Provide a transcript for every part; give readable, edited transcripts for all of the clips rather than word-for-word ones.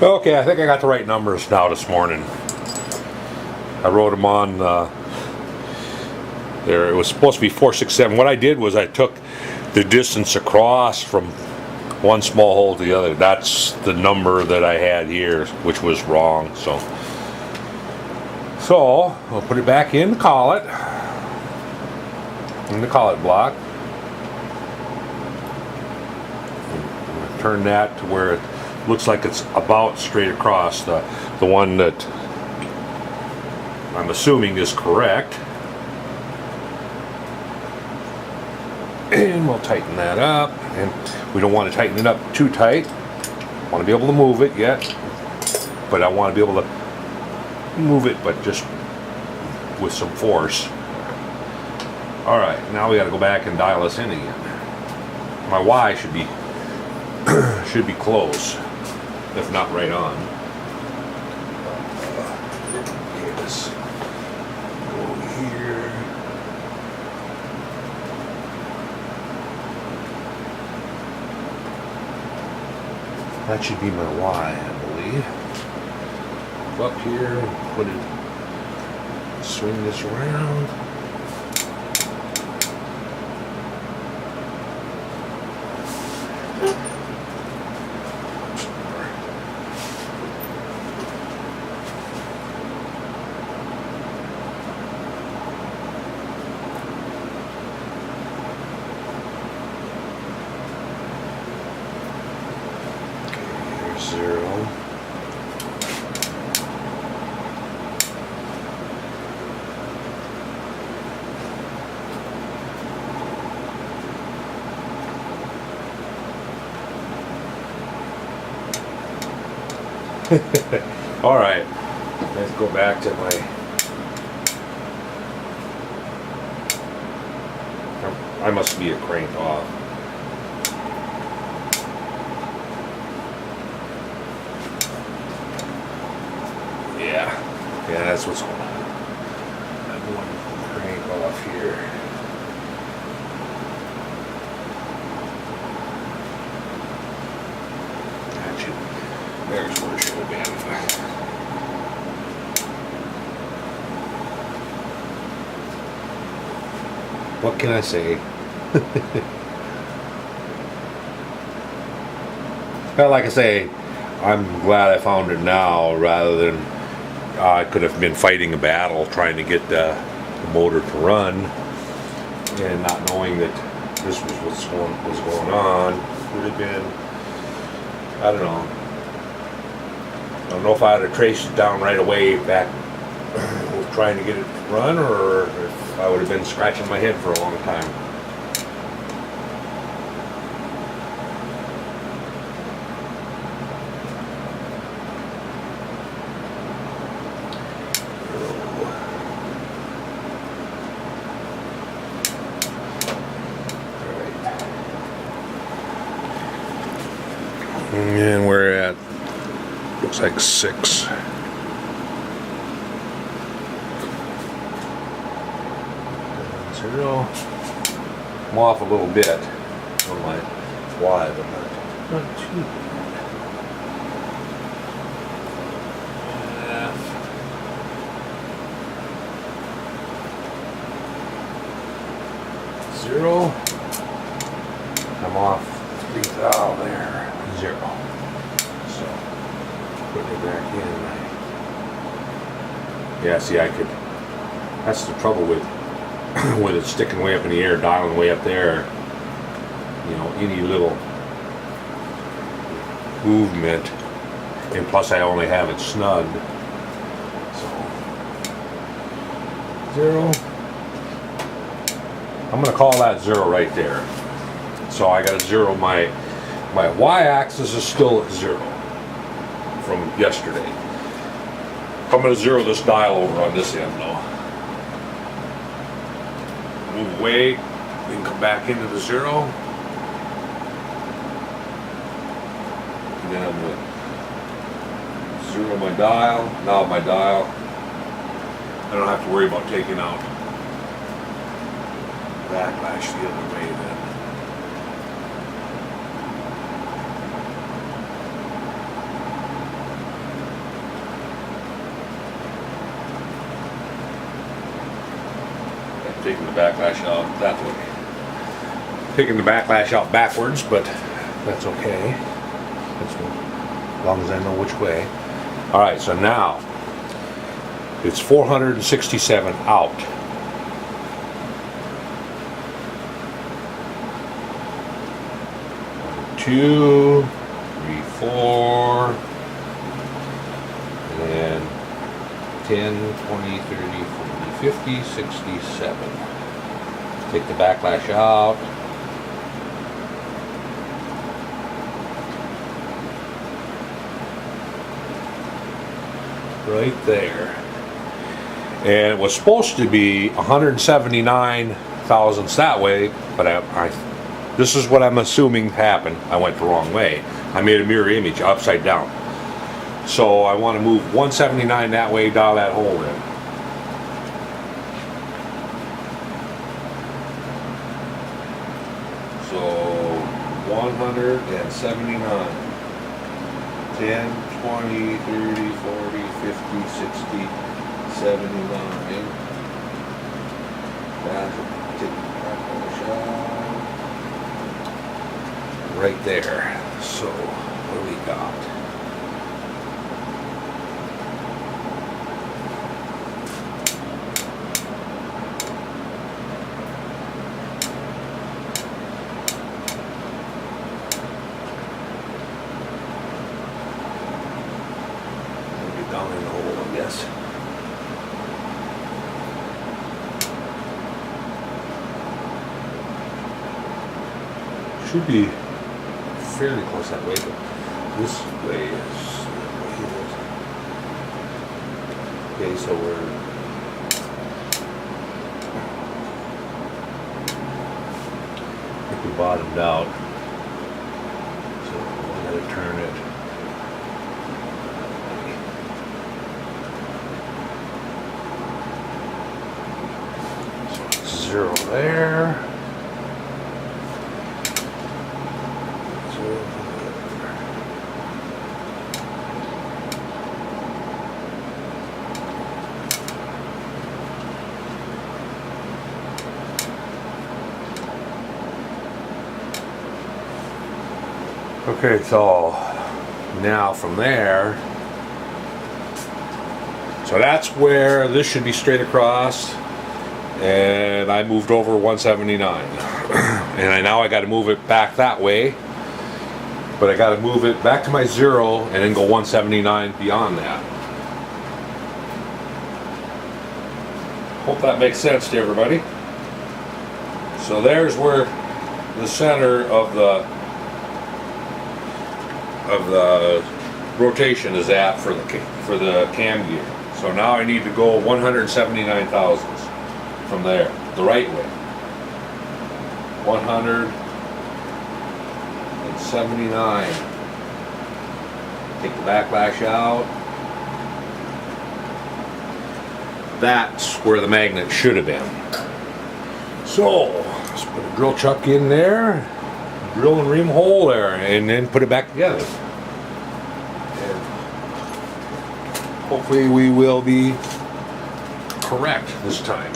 Okay, I think I got the right numbers now this morning. I wrote them on there. It was supposed to be 467. What I did was I took the distance across from one small hole to the other. That's the number that I had here, which was wrong. So we'll put it back in the collet, block. And turn that to where it looks like it's about straight across. The one that I'm assuming is correct. And we'll tighten that up. And we don't want to tighten it up too tight. I want to be able to move it yet. But I want to be able to move it, but just with some force. Alright, now we got to go back and dial this in again. My Y should be should be close, if not right on. Okay, let's go here. That should be my Y, I believe. Up here, put it, swing this around. Zero. All right, let's go back to my. I must be a crank off. Yeah, that's what's going on. I'm going to crank off here. That should, there's where it should have been. What can I say? Well, like I say, I'm glad I found it now rather than I could have been fighting a battle trying to get the motor to run and not knowing that this was what was going on. Would have been, I don't know if I had to trace it down right away back trying to get it to run, or if I would have been scratching my head for a long time. And we're at, looks like 6. Zero. I'm off a little bit on my Y, but not too bad. Zero. I'm off 3 thou there. 0. So put it back in. Yeah, see, I could. That's the trouble with with it sticking way up in the air, dialing way up there. You know, any little movement, and plus I only have it snugged. So 0. I'm going to call that 0 right there. So I got to 0 my y-axis is still at 0 from yesterday. I'm going to 0 this dial over on this end though. Move away, we can come back into the 0. And then I'm going to 0 my dial. Now my dial, I don't have to worry about taking out backlash the other way then. taking the backlash out that way. Taking the backlash out backwards, but that's okay. As long as I know which way. All right, so now it's 467 out. Two, three, four, and 10, 20, 30, 40, 50, 67. Take the backlash out. Right there. And it was supposed to be 179 thousandths that way, but this is what I'm assuming happened. I went the wrong way. I made a mirror image upside down. So I want to move 179 that way, dial that hole in. So 179. 10, 20, 30, 40, 50, 60, 79. That's right there. So what do we got? Maybe down in the hole, I guess. Should be fairly close that way, but this way is the way it is. Okay, so I think we bottomed out. So I'm going to turn it. So it's 0 there. Okay, so now from there, so that's where this should be straight across, and I moved over 179, and now I got to move it back that way, but I got to move it back to my 0 and then go 179 beyond that. Hope that makes sense to everybody. So there's where the center of the rotation is at for the cam gear. So now I need to go 179 thousandths from there, the right way. 179. Take the backlash out. That's where the magnet should have been. So let's put a drill chuck in there, drill and ream hole there, and then put it back together. Hopefully we will be correct this time.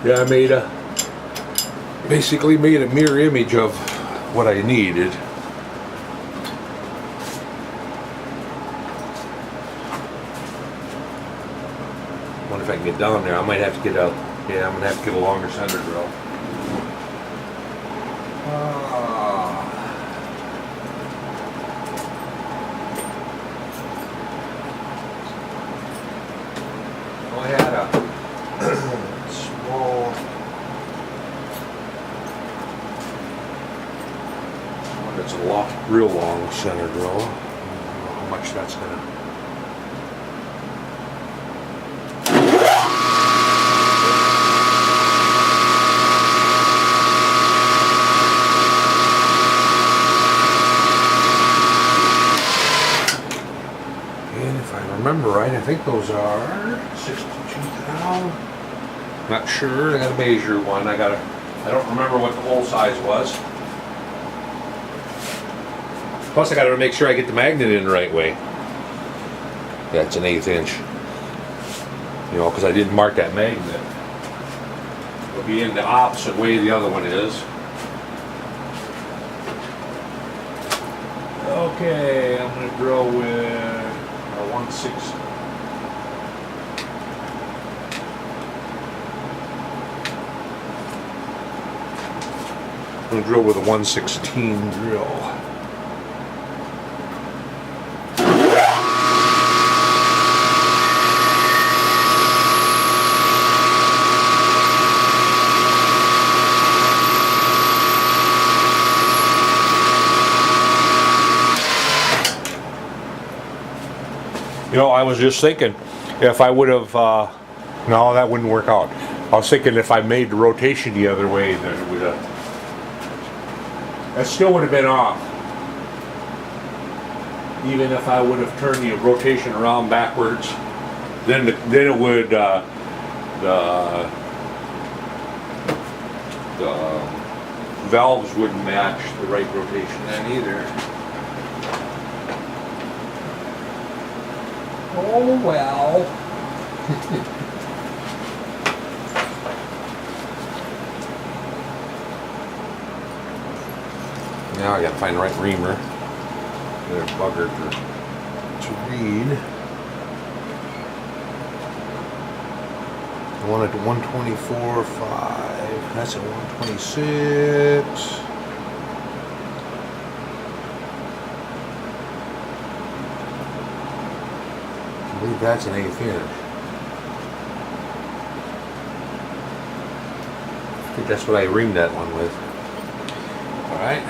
Yeah, I basically made a mirror image of what I needed. I wonder if I can get down there. I might have to get out. Yeah, I'm gonna have to get a longer center drill. I had a small, it's a real long center drill. I don't know how much that's gonna. Remember right, I think those are 62 thou. Not sure. I gotta measure one. I don't remember what the hole size was. Plus I gotta make sure I get the magnet in the right way. Yeah, it's an 1/8 inch. You know, because I didn't mark that magnet. It'll be in the opposite way the other one is. Okay, I'm going to drill with a 1/6. I'm going to drill with a 1/16 drill. You know, I was just thinking, if I would have, no, that wouldn't work out. I was thinking if I made the rotation the other way, then it would have, that still would have been off. Even if I would have turned the rotation around backwards, then it would, the valves wouldn't match the right rotation then either. Oh well. Now I gotta find the right reamer. They're buggered to read. I want it to 124.5. That's at 126. I believe that's an 1/8 inch. I think that's what I reamed that one with. Alright.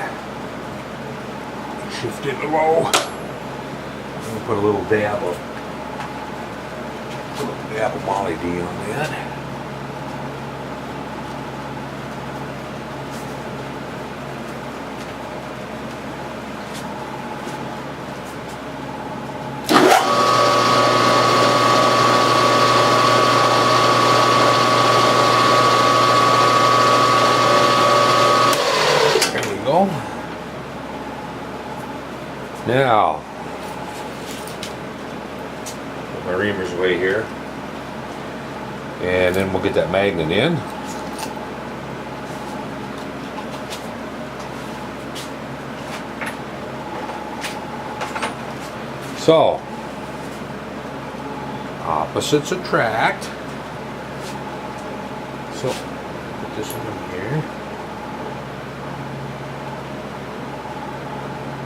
Shift it low. I'm going to put a little dab of Molly D on that. Now, put my reamers away here, and then we'll get that magnet in. So, opposites attract. So, put this one in here.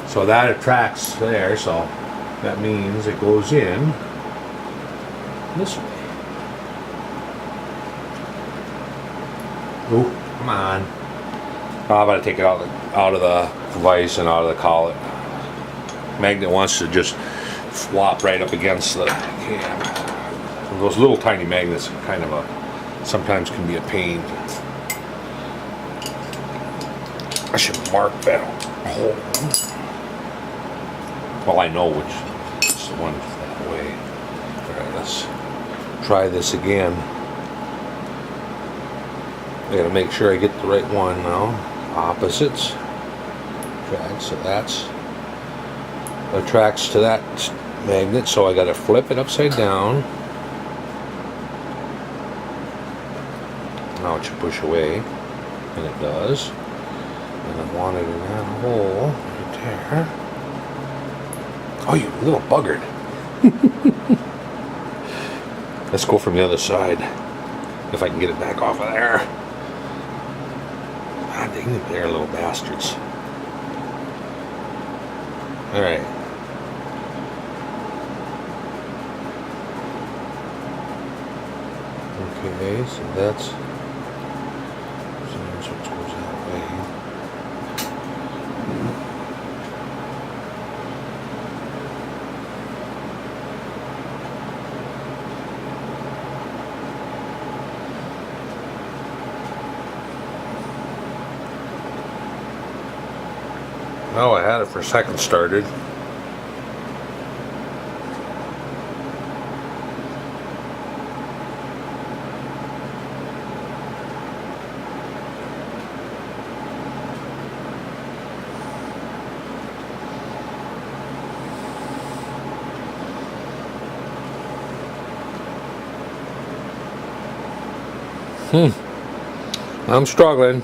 So that attracts there, so that means it goes in this way. Oh, come on. Oh, I'm going to take it out of the vise and out of the collet. Magnet wants to just flop right up against the cam. So those little tiny magnets are kind of sometimes can be a pain. I should mark that hole. Well, I know which is the one that way. Alright, let's try this again. I gotta make sure I get the right one now. Opposites. Tracks, so that's attracts to that magnet, so I gotta flip it upside down. Now it should push away, and it does. And I want it in that hole right there. Oh, you little buggard. Let's go from the other side. If I can get it back off of there. Ah, dang it there, little bastards. Alright. Okay, so that's... So that's what goes that way. Oh, I had it for a second started. I'm struggling.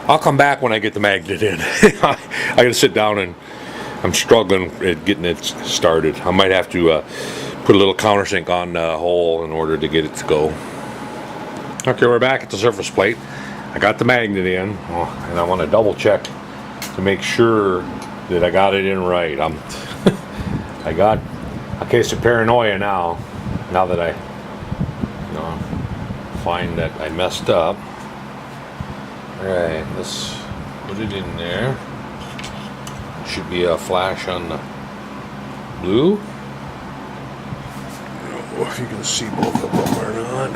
I'll come back when I get the magnet in. I gotta sit down and I'm struggling at getting it started. I might have to put a little countersink on the hole in order to get it to go. Okay, we're back at the surface plate. I got the magnet in, and I want to double check to make sure that I got it in right. I got a case of paranoia now that I find that I messed up. Alright, let's put it in there. Should be a flash on the blue. I don't know if you can see both of them or not.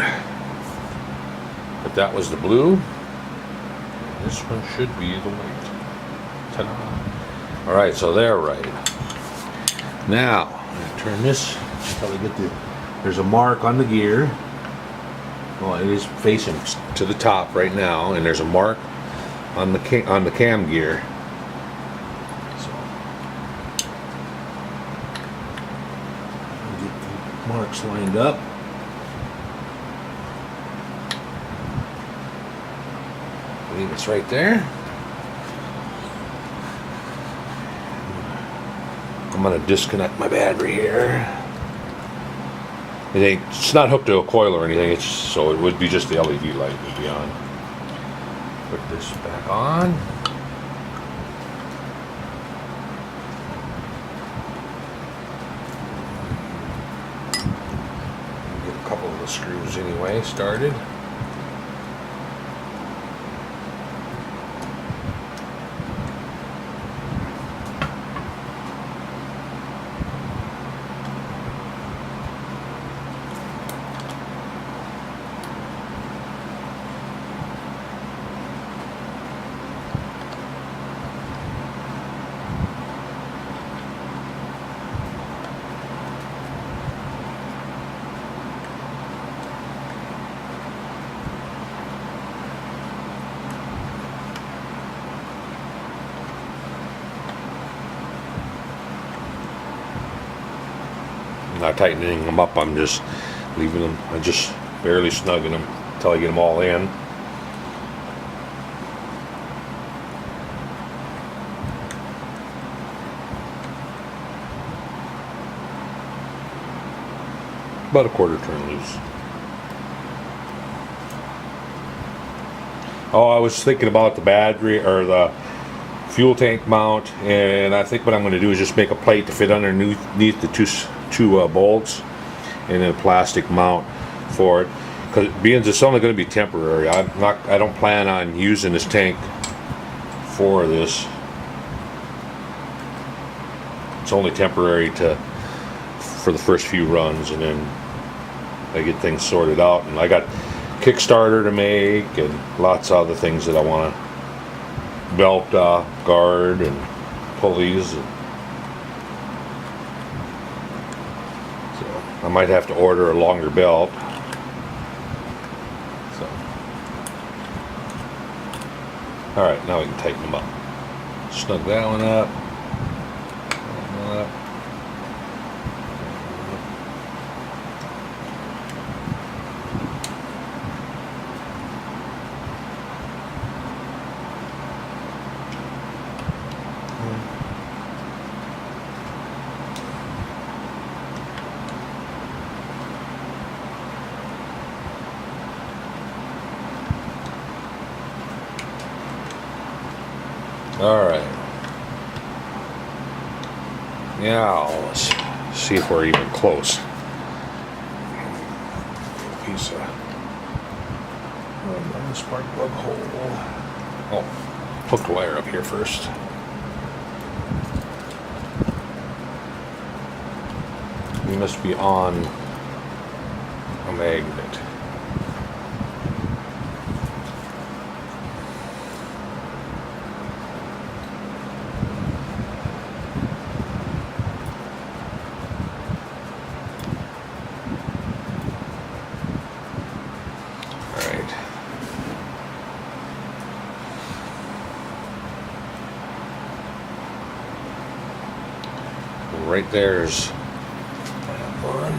But that was the blue. And this one should be the white. Ta-da! Alright, so they're right. Now, I'm going to turn this until I get there's a mark on the gear. Well, it is facing to the top right now, and there's a mark on the cam gear. So, get the marks lined up. I believe it's right there. I'm gonna disconnect my battery here. It's not hooked to a coil or anything, so it would be just the LED light would be on. Put this back on. Get a couple of the screws anyway started. Not tightening them up, I'm just leaving them, I'm just barely snugging them until I get them all in. About a quarter turn loose. Oh, I was thinking about the battery or the fuel tank mount, and I think what I'm going to do is just make a plate to fit underneath the two bolts, and then a plastic mount for it. Because being it's only going to be temporary, I don't plan on using this tank for this. It's only temporary for the first few runs, and then I get things sorted out. And I got Kickstarter to make, and lots of other things that I want to belt guard and pulleys. I might have to order a longer belt. So, all right, now we can tighten them up. Snug that one up. All right. Now let's see if we're even close. Piece of spark plug hole. Oh, hook the wire up here first. We must be on a magnet. And right there's that one,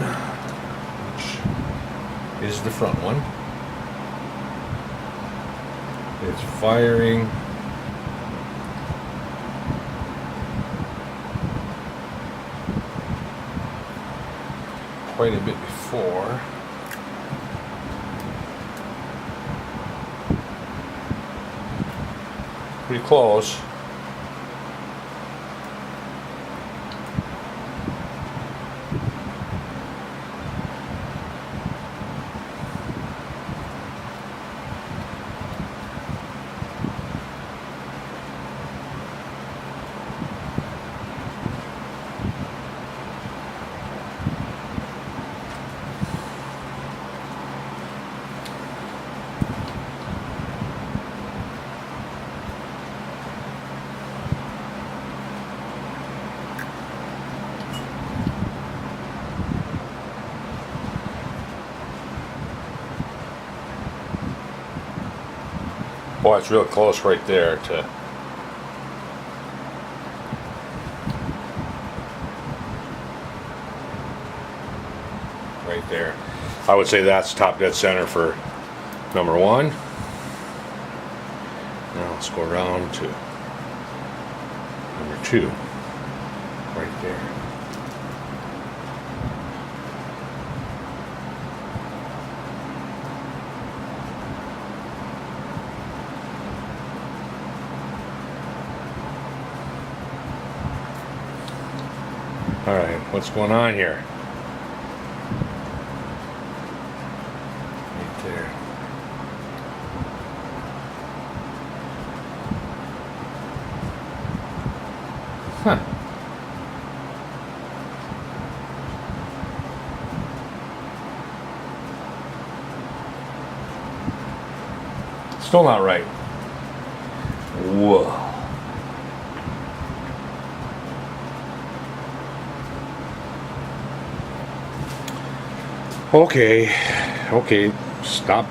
which is the front one. It's firing. Quite a bit before. Pretty close. Boy, it's real close right there to right there. I would say that's top dead center for number one. Now let's go around to number two. Right there. All right, what's going on here? Right there. Huh. Still not right. Whoa. Okay, stop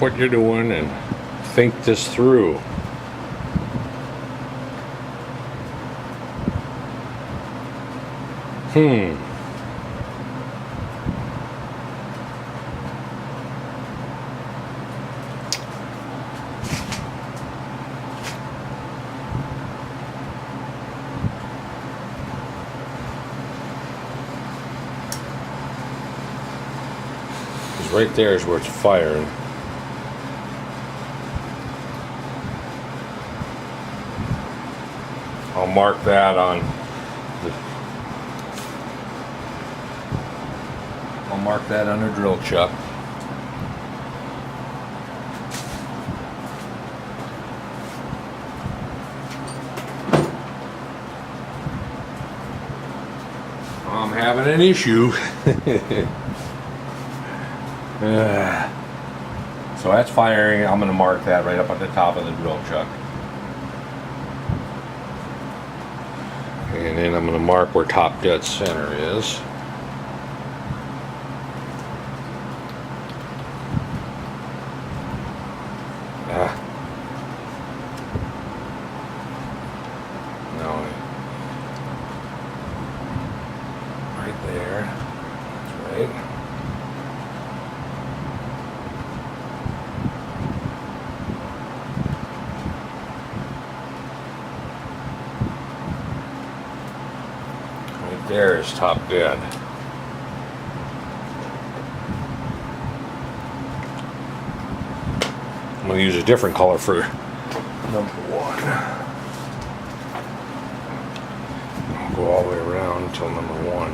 what you're doing and think this through. Right there is where it's firing. I'll mark that on the drill chuck. I'm having an issue. So that's firing. I'm going to mark that right up at the top of the drill chuck. And then I'm going to mark where top dead center is. No. Right there. That's right. There is top dead. I'm going to use a different color for number one. I'll go all the way around until number one.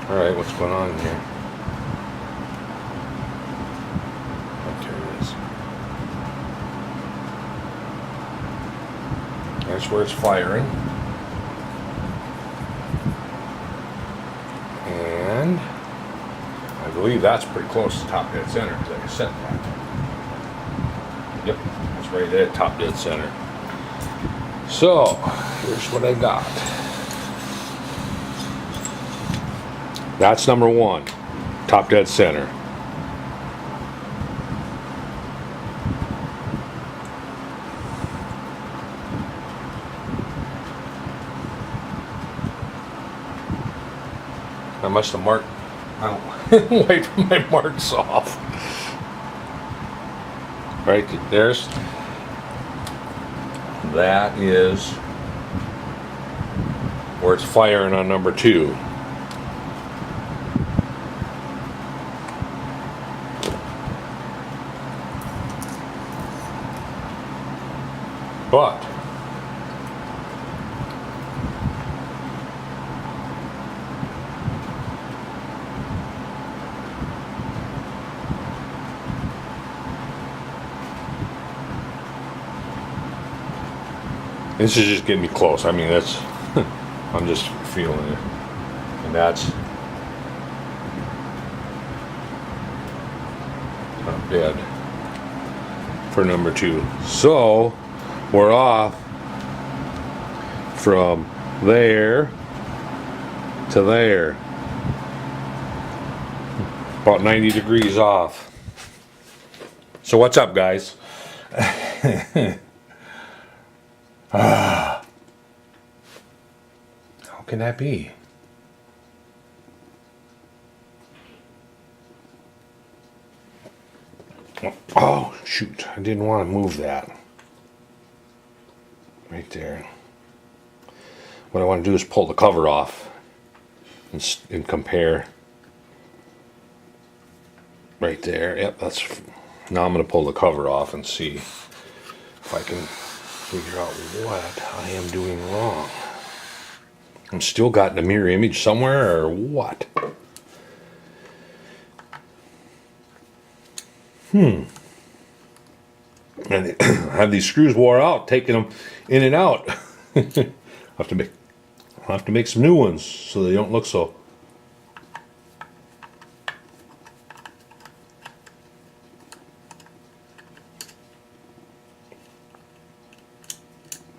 Alright, what's going on here? Oh, there it is. That's where it's firing. And I believe that's pretty close to top dead center because I set that. Yep, that's right there, top dead center. So, here's what I got. That's number one, top dead center. I must have marked, I don't wipe my marks off. Right, there's, that is where it's firing on number 2. But this is just getting me close. I mean, that's, I'm just feeling it. And that's not bad for number 2. So, we're off from there to there. About 90 degrees off. So what's up, guys? How can that be? Oh, shoot. I didn't want to move that. Right there. What I want to do is pull the cover off and compare. Right there. Yep, that's... Now I'm going to pull the cover off and see if I can figure out what I am doing wrong. I'm still got the mirror image somewhere, or what? And I have these screws wore out, taking them in and out. I'll have to make some new ones so they don't look so.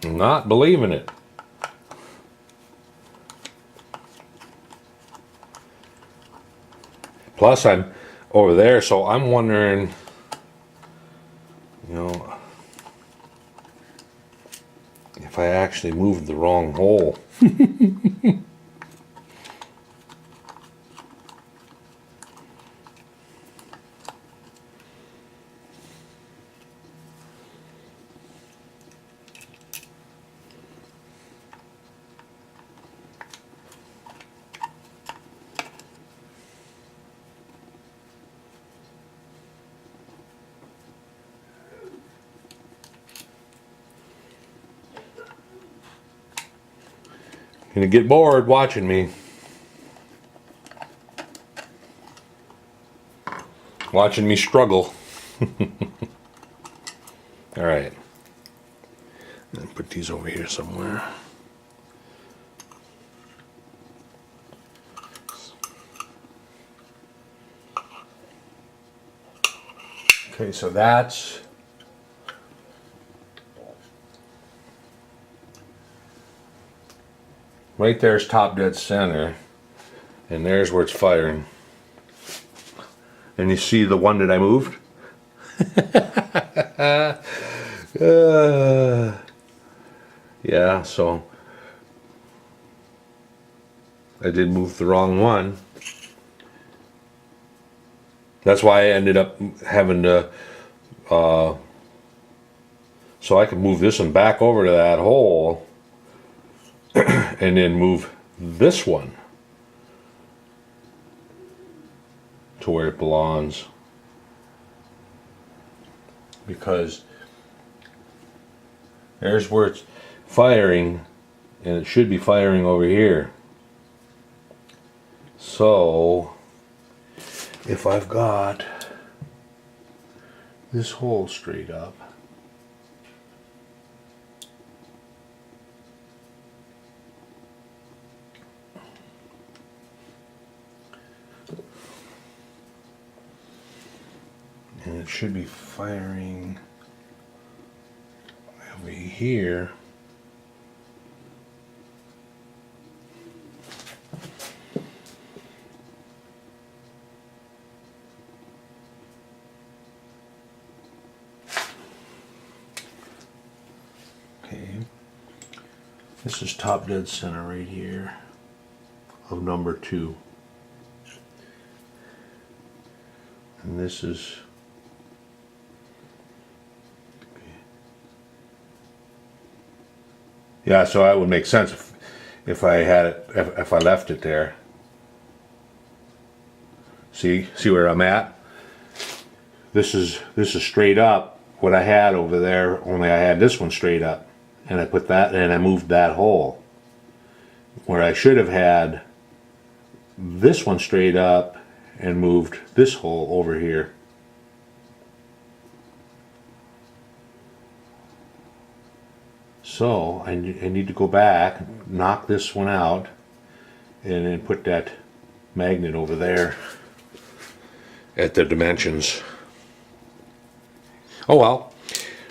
I'm not believing it. Plus, I'm over there, so I'm wondering, you know, if I actually moved the wrong hole. Gonna get bored watching me. Watching me struggle. Alright. Put these over here somewhere. Okay, so that's right there's top dead center, and there's where it's firing. And you see the one that I moved? Yeah, so I did move the wrong one. That's why I ended up having to, so I could move this one back over to that hole and then move this one to where it belongs, because there's where it's firing and it should be firing over here. So if I've got this hole straight up, and it should be firing over here. This is top dead center right here of number 2. And this is yeah, so that would make sense if I had it, if I left it there. See where I'm at? This is straight up what I had over there, only I had this one straight up. And I put that, and I moved that hole. Where I should have had this one straight up and moved this hole over here. So I need to go back, knock this one out, and then put that magnet over there at the dimensions. Oh well,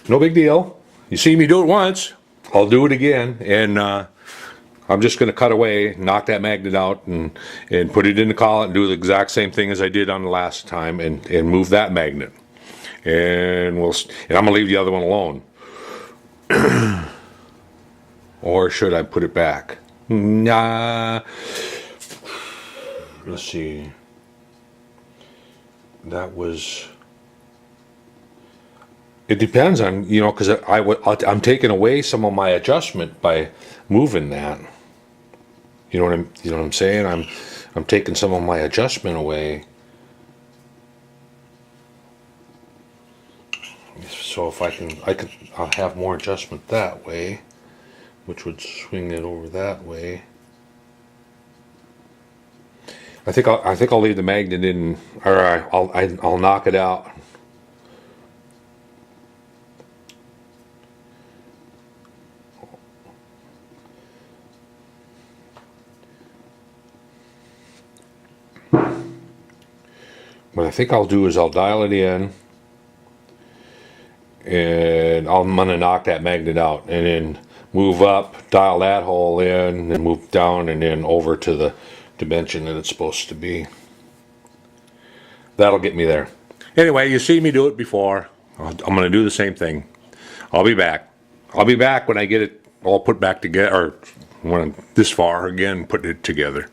no big deal. You see me do it once, I'll do it again, and I'm just going to cut away, knock that magnet out, and put it in the collet and do the exact same thing as I did on the last time, and move that magnet. And I'm going to leave the other one alone. Or should I put it back? Nah. Let's see. That was... It depends on, you know, because I'm taking away some of my adjustment by moving that. You know what I'm saying? I'm taking some of my adjustment away. So if I'll have more adjustment that way, which would swing it over that way. I think I'll leave the magnet in, or I'll knock it out. What I think I'll do is I'll dial it in, and I'm gonna knock that magnet out, and then move up, dial that hole in, and move down and then over to the dimension that it's supposed to be. That'll get me there. Anyway, you see me do it before. I'm gonna do the same thing. I'll be back. I'll be back when I get it all put back together, or when I'm this far again, putting it together.